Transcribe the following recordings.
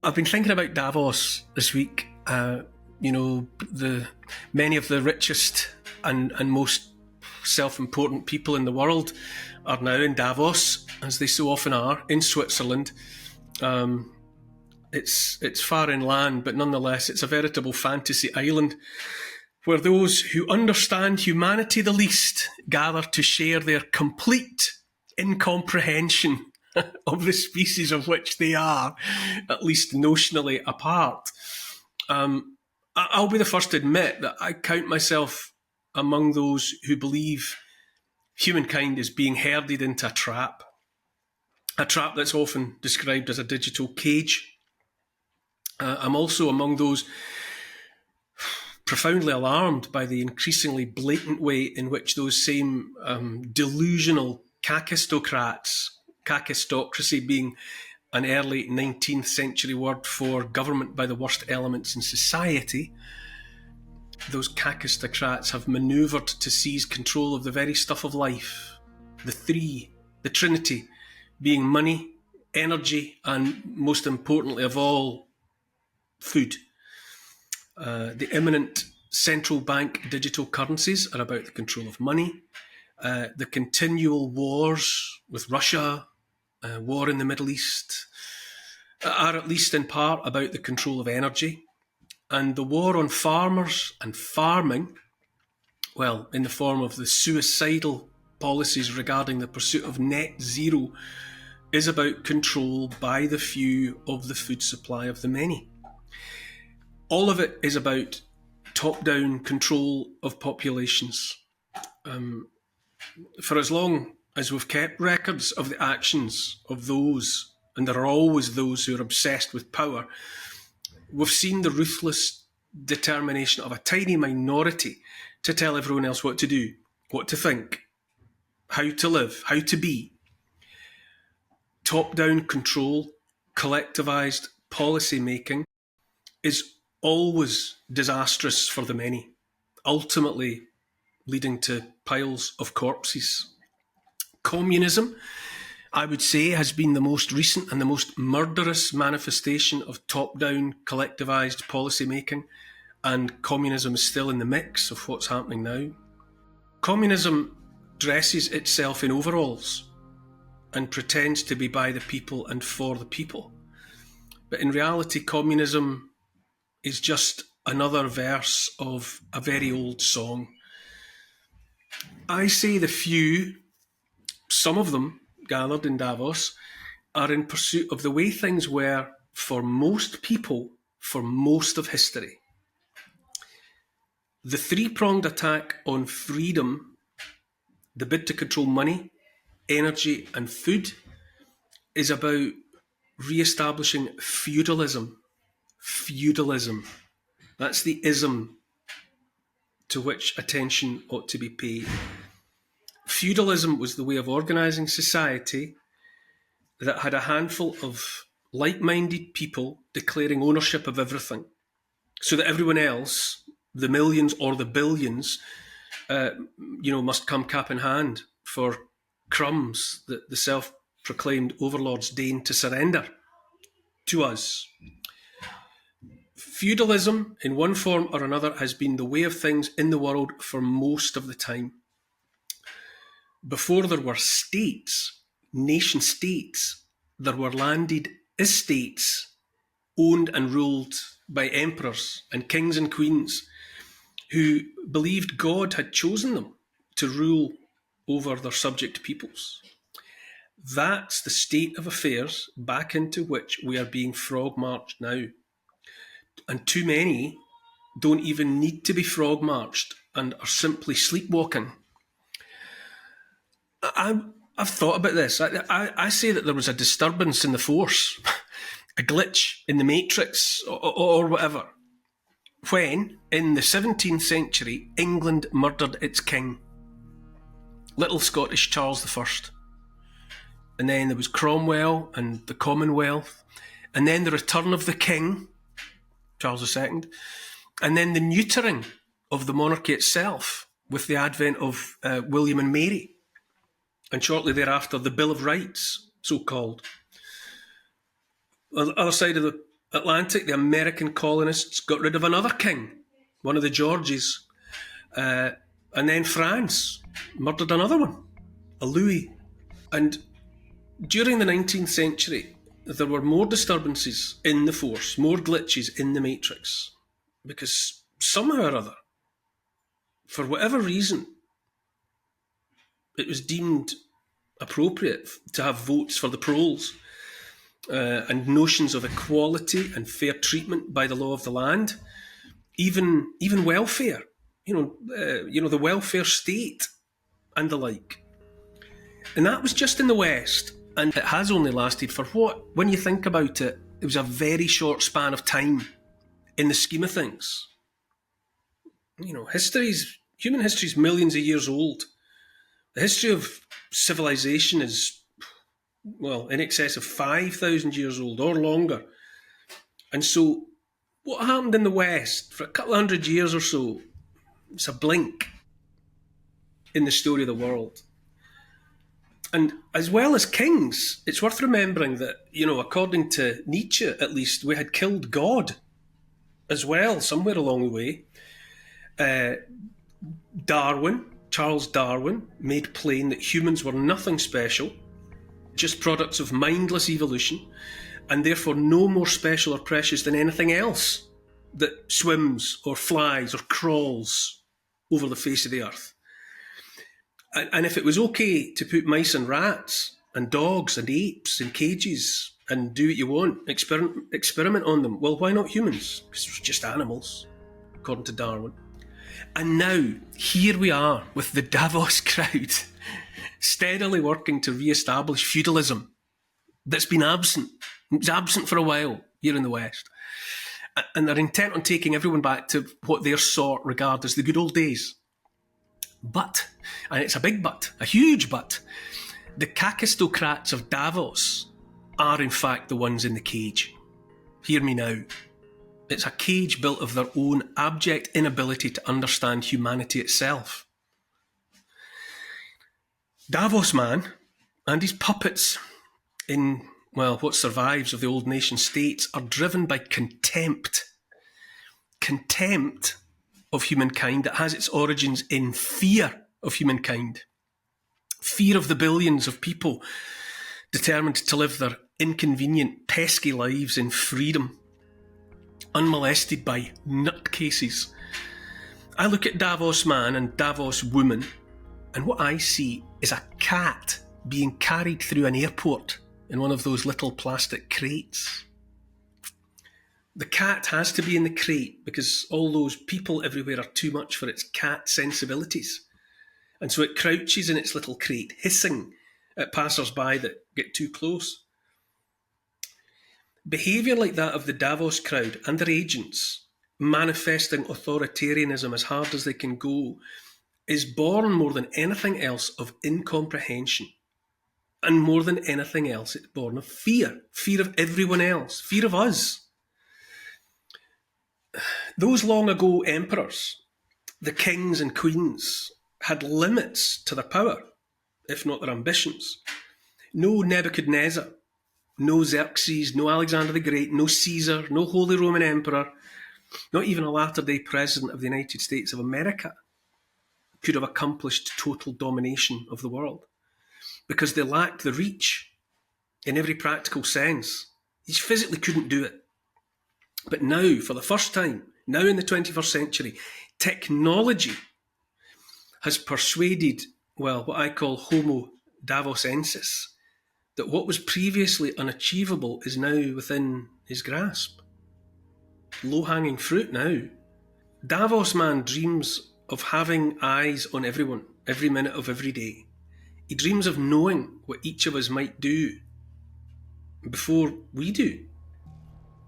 I've been thinking about Davos this week. Many of the richest and most self-important people in the world are now in Davos, as they so often are, in Switzerland. It's far inland, but nonetheless, it's a veritable fantasy island where those who understand humanity the least gather to share their complete incomprehension of the species of which they are, at least notionally, a part. I'll be the first to admit that I count myself among those who believe humankind is being herded into a trap that's often described as a digital cage. I'm also among those profoundly alarmed by the increasingly blatant way in which those same delusional kakistocracy being an early 19th century word for government by the worst elements in society, those kakistocrats have manoeuvred to seize control of the very stuff of life, the trinity, being money, energy, and most importantly of all, food. The imminent central bank digital currencies are about the control of money. The continual wars with Russia, war in the Middle East, are at least in part about the control of energy. And the war on farmers and farming, well, in the form of the suicidal policies regarding the pursuit of net zero, is about control by the few of the food supply of the many. All of it is about top-down control of populations. For as long as we've kept records of the actions of those, and there are always those who are obsessed with power, we've seen the ruthless determination of a tiny minority to tell everyone else what to do, what to think, how to live, how to be. Top-down control, collectivised policy making is always disastrous for the many, ultimately leading to piles of corpses. Communism, I would say, has been the most recent and the most murderous manifestation of top-down collectivised policy making, and communism is still in the mix of what's happening now. Communism dresses itself in overalls and pretends to be by the people and for the people. But in reality, communism is just another verse of a very old song. I say the few, some of them gathered in Davos, are in pursuit of the way things were for most people for most of history. The three-pronged attack on freedom, the bid to control money, energy and food, is about re-establishing feudalism. Feudalism. That's the ism to which attention ought to be paid. Feudalism was the way of organising society that had a handful of like-minded people declaring ownership of everything, so that everyone else, the millions or the billions, must come cap in hand for crumbs that the self-proclaimed overlords deign to surrender to us. Feudalism, in one form or another, has been the way of things in the world for most of the time. Before there were states, nation states, there were landed estates owned and ruled by emperors and kings and queens who believed God had chosen them to rule over their subject peoples. That's the state of affairs back into which we are being frog-marched now. And too many don't even need to be frog-marched and are simply sleepwalking. I've thought about this. I say that there was a disturbance in the force, a glitch in the matrix or whatever, when, in the 17th century, England murdered its king, little Scottish Charles I. And then there was Cromwell and the Commonwealth, and then the return of the king, Charles II, and then the neutering of the monarchy itself with the advent of William and Mary, and shortly thereafter the Bill of Rights, so-called. On the other side of the Atlantic, the American colonists got rid of another king, one of the Georges. And then France murdered another one, a Louis. And during the 19th century, there were more disturbances in the force, more glitches in the matrix, because somehow or other, for whatever reason, it was deemed appropriate to have votes for the proles and notions of equality and fair treatment by the law of the land, even welfare, the welfare state and the like. And that was just in the West, and it has only lasted for what, when you think about it, it was a very short span of time in the scheme of things. Human history is millions of years old. The history of civilization is, well, in excess of 5,000 years old or longer. And so what happened in the West for a couple of hundred years or so, it's a blink in the story of the world. And as well as kings, it's worth remembering that, according to Nietzsche at least, we had killed God as well somewhere along the way. Charles Darwin, made plain that humans were nothing special, just products of mindless evolution, and therefore no more special or precious than anything else that swims or flies or crawls over the face of the earth. And if it was okay to put mice and rats and dogs and apes in cages and do what you want, experiment on them, well, why not humans? Because it was just animals, according to Darwin. And now, here we are with the Davos crowd, steadily working to re-establish feudalism that's been absent. It was absent for a while here in the West. And they're intent on taking everyone back to what their sort regard as the good old days. But, and it's a big but, a huge but, the kakistocrats of Davos are in fact the ones in the cage. Hear me now. It's a cage built of their own abject inability to understand humanity itself. Davos man and his puppets in, well, what survives of the old nation states are driven by contempt. Contempt of humankind that has its origins in fear of humankind. Fear of the billions of people determined to live their inconvenient, pesky lives in freedom, unmolested by nutcases. I look at Davos man and Davos woman, and what I see is a cat being carried through an airport in one of those little plastic crates. The cat has to be in the crate because all those people everywhere are too much for its cat sensibilities. And so it crouches in its little crate, hissing at passers-by that get too close. Behaviour like that of the Davos crowd and their agents, manifesting authoritarianism as hard as they can go, is born more than anything else of incomprehension. And more than anything else, it's born of fear. Fear of everyone else. Fear of us. Those long ago emperors, the kings and queens, had limits to their power, if not their ambitions. No Nebuchadnezzar, no Xerxes, no Alexander the Great, no Caesar, no Holy Roman Emperor, not even a latter-day President of the United States of America could have accomplished total domination of the world because they lacked the reach in every practical sense. He physically couldn't do it. But now, for the first time, now in the 21st century, technology has persuaded, well, what I call Homo Davosensis, that what was previously unachievable is now within his grasp. Low-hanging fruit now. Davos man dreams of having eyes on everyone, every minute of every day. He dreams of knowing what each of us might do before we do.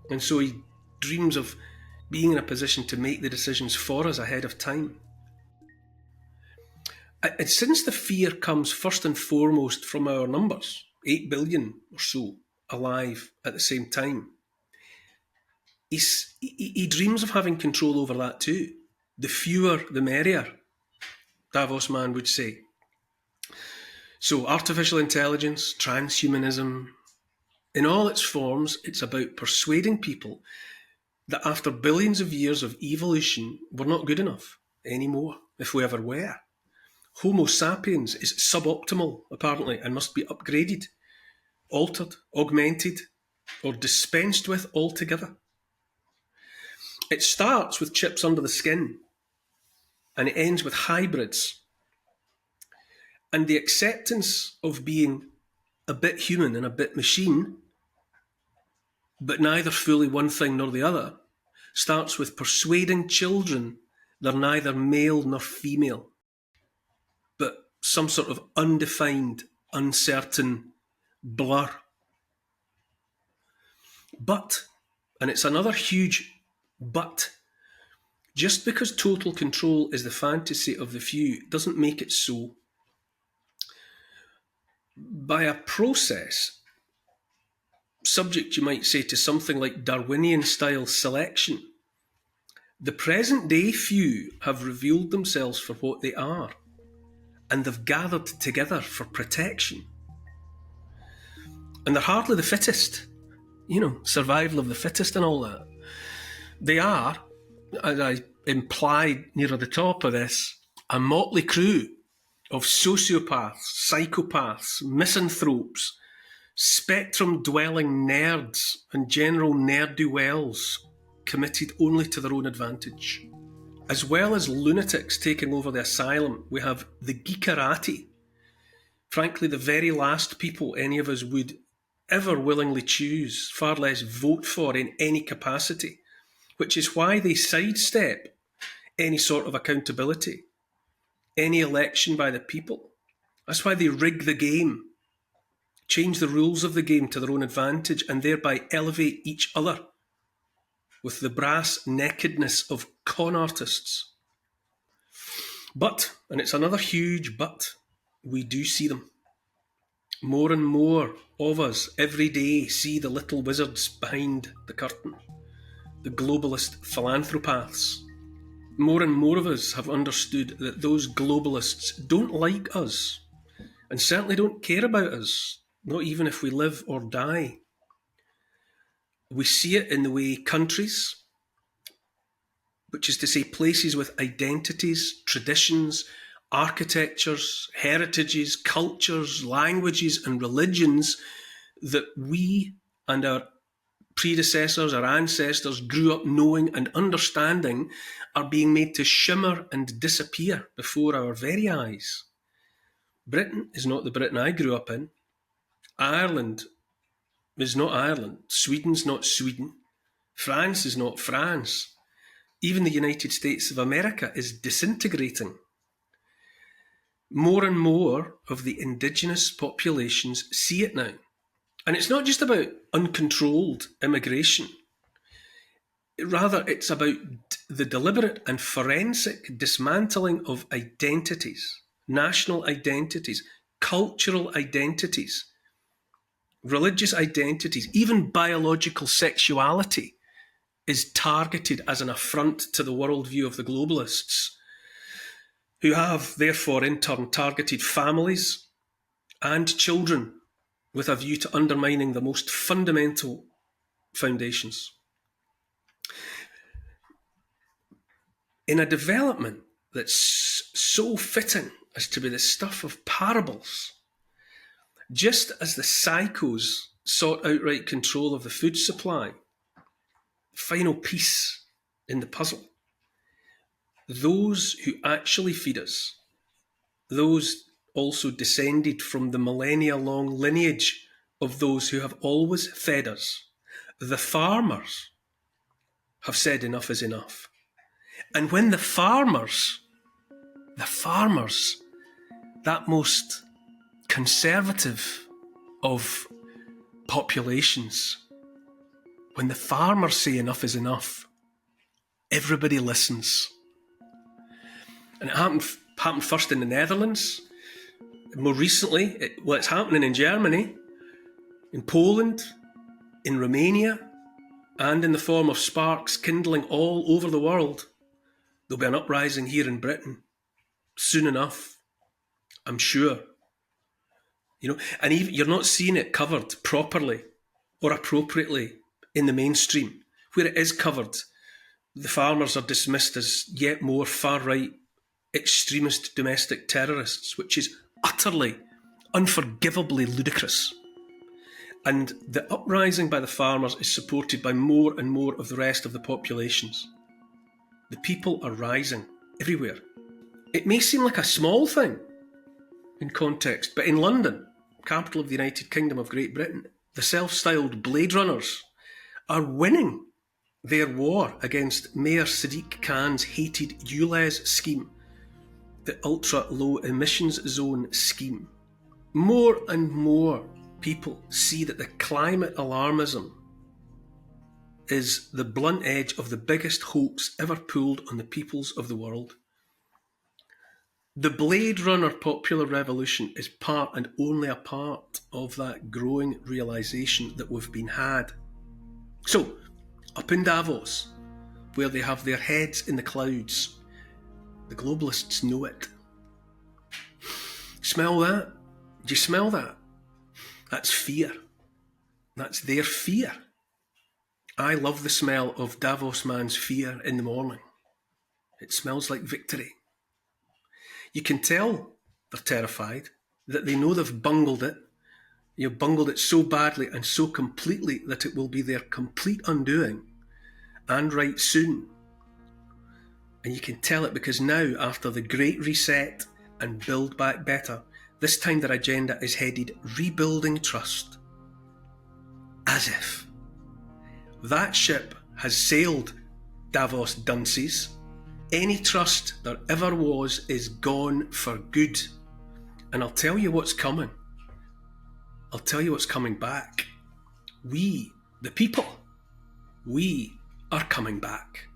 And so he dreams of being in a position to make the decisions for us ahead of time. And since the fear comes first and foremost from our numbers, 8 billion or so alive at the same time, he dreams of having control over that too. The fewer, the merrier, Davos man would say. So artificial intelligence, transhumanism, In all its forms, it's about persuading people that after billions of years of evolution, we're not good enough anymore, if we ever were. Homo sapiens is suboptimal, apparently, and must be upgraded, altered, augmented, or dispensed with altogether. It starts with chips under the skin, and it ends with hybrids. And the acceptance of being a bit human and a bit machine, but neither fully one thing nor the other, starts with persuading children they're neither male nor female, but some sort of undefined, uncertain blur. But, and it's another huge but, just because total control is the fantasy of the few doesn't make it so. By a process, subject, you might say, to something like Darwinian-style selection, the present-day few have revealed themselves for what they are, and they've gathered together for protection. And they're hardly the fittest, survival of the fittest and all that. They are, as I implied near the top of this, a motley crew of sociopaths, psychopaths, misanthropes, spectrum-dwelling nerds, and general ne'er-do-wells committed only to their own advantage. As well as lunatics taking over the asylum, we have the geekerati, frankly the very last people any of us would ever willingly choose, far less vote for in any capacity, which is why they sidestep any sort of accountability, any election by the people. That's why they rig the game, change the rules of the game to their own advantage, and thereby elevate each other with the brass nakedness of con artists. But, and it's another huge but, we do see them. More and more of us every day see the little wizards behind the curtain, the globalist philanthropaths. More and more of us have understood that those globalists don't like us, and certainly don't care about us, not even if we live or die. We see it in the way countries, which is to say places with identities, traditions, architectures, heritages, cultures, languages and religions that we and our predecessors, our ancestors grew up knowing and understanding are being made to shimmer and disappear before our very eyes. Britain is not the Britain I grew up in. Ireland is not Ireland. Sweden's not Sweden. France is not France. Even the United States of America is disintegrating. More and more of the indigenous populations see it now. And it's not just about uncontrolled immigration. Rather, it's about the deliberate and forensic dismantling of identities, national identities, cultural identities, religious identities, even biological sexuality is targeted as an affront to the worldview of the globalists, who have, therefore, in turn targeted families and children with a view to undermining the most fundamental foundations. In a development that's so fitting as to be the stuff of parables, just as the psychos sought outright control of the food supply, final piece in the puzzle, those who actually feed us, those also descended from the millennia-long lineage of those who have always fed us, the farmers, have said enough is enough. And when the farmers, that most conservative of populations, when the farmers say enough is enough, everybody listens. And it happened first in the Netherlands. More recently, it's happening in Germany, in Poland, in Romania, and in the form of sparks kindling all over the world. There'll be an uprising here in Britain soon enough, I'm sure. And even, you're not seeing it covered properly or appropriately in the mainstream. Where it is covered, the farmers are dismissed as yet more far-right extremist domestic terrorists, which is utterly, unforgivably ludicrous. And the uprising by the farmers is supported by more and more of the rest of the populations. The people are rising everywhere. It may seem like a small thing in context, but in London, capital of the United Kingdom of Great Britain, the self-styled Blade Runners are winning their war against Mayor Sadiq Khan's hated ULEZ scheme, the ultra-low emissions zone scheme. More and more people see that the climate alarmism is the blunt edge of the biggest hoax ever pulled on the peoples of the world. The Blade Runner popular revolution is part and only a part of that growing realisation that we've been had. So, up in Davos, where they have their heads in the clouds, the globalists know it. Smell that? Do you smell that? That's fear. That's their fear. I love the smell of Davos man's fear in the morning. It smells like victory. You can tell they're terrified, that they know they've bungled it. You've bungled it so badly and so completely that it will be their complete undoing, and right soon. And you can tell it because now, after the Great Reset and Build Back Better, this time their agenda is headed Rebuilding Trust. As if. That ship has sailed, Davos dunces. Any trust there ever was is gone for good. And I'll tell you what's coming. I'll tell you what's coming back. We, the people, we are coming back.